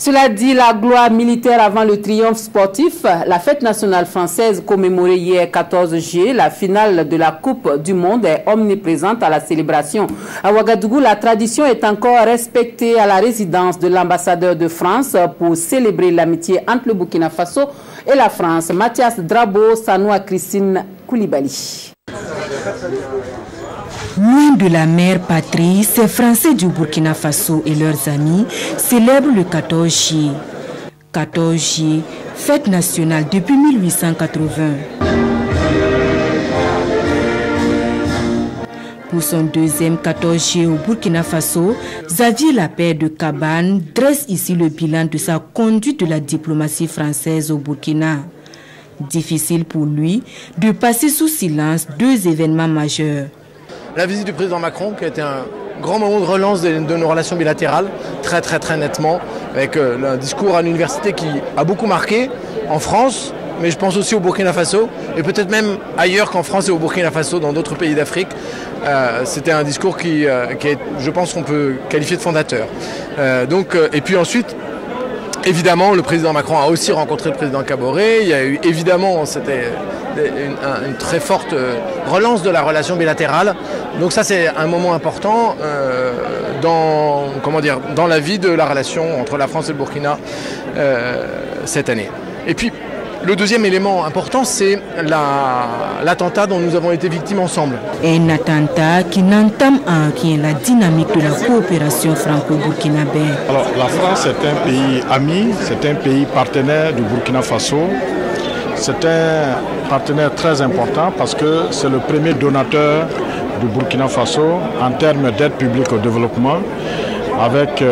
Cela dit, la gloire militaire avant le triomphe sportif. La fête nationale française commémorée hier 14 juillet, la finale de la Coupe du Monde est omniprésente à la célébration. À Ouagadougou, la tradition est encore respectée à la résidence de l'ambassadeur de France pour célébrer l'amitié entre le Burkina Faso et la France. Mathias Drabo, Sanoua Christine Koulibaly. Loin de la mère patrie, ces Français du Burkina Faso et leurs amis célèbrent le 14 juillet. 14 juillet, fête nationale depuis 1880. Pour son deuxième 14 juillet au Burkina Faso, Xavier Lapère de Cabane dresse ici le bilan de sa conduite de la diplomatie française au Burkina. Difficile pour lui de passer sous silence deux événements majeurs. La visite du président Macron qui a été un grand moment de relance de nos relations bilatérales, très nettement, avec un discours à l'université qui a beaucoup marqué en France, mais je pense aussi au Burkina Faso, et peut-être même ailleurs qu'en France et au Burkina Faso, dans d'autres pays d'Afrique. C'était un discours qui est, je pense qu'on peut qualifier de fondateur. Et puis ensuite, évidemment, le président Macron a aussi rencontré le président Kaboré. Il y a eu évidemment, c'était une très forte relance de la relation bilatérale. Donc ça, c'est un moment important dans la vie de la relation entre la France et le Burkina cette année. Et puis, le deuxième élément important, c'est l'attentat dont nous avons été victimes ensemble. Un attentat qui n'entame en rien la dynamique de la coopération franco-burkinabé. Alors, la France est un pays ami, c'est un pays partenaire du Burkina Faso. C'est un partenaire très important parce que c'est le premier donateur du Burkina Faso en termes d'aide publique au développement, avec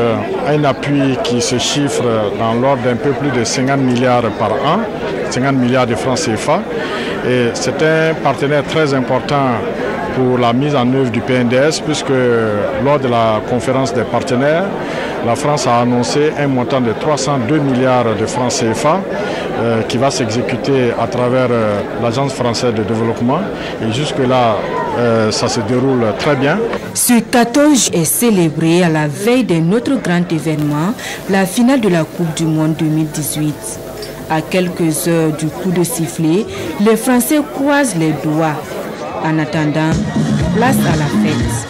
un appui qui se chiffre dans l'ordre d'un peu plus de 50 milliards par an, 50 milliards de francs CFA. Et c'est un partenaire très important pour la mise en œuvre du PNDS, puisque lors de la conférence des partenaires, la France a annoncé un montant de 302 milliards de francs CFA qui va s'exécuter à travers l'Agence française de développement. Et jusque-là, ça se déroule très bien. Ce 14 est célébré à la veille d'un autre grand événement, la finale de la Coupe du Monde 2018. À quelques heures du coup de sifflet, les Français croisent les doigts. En attendant, place à la fête.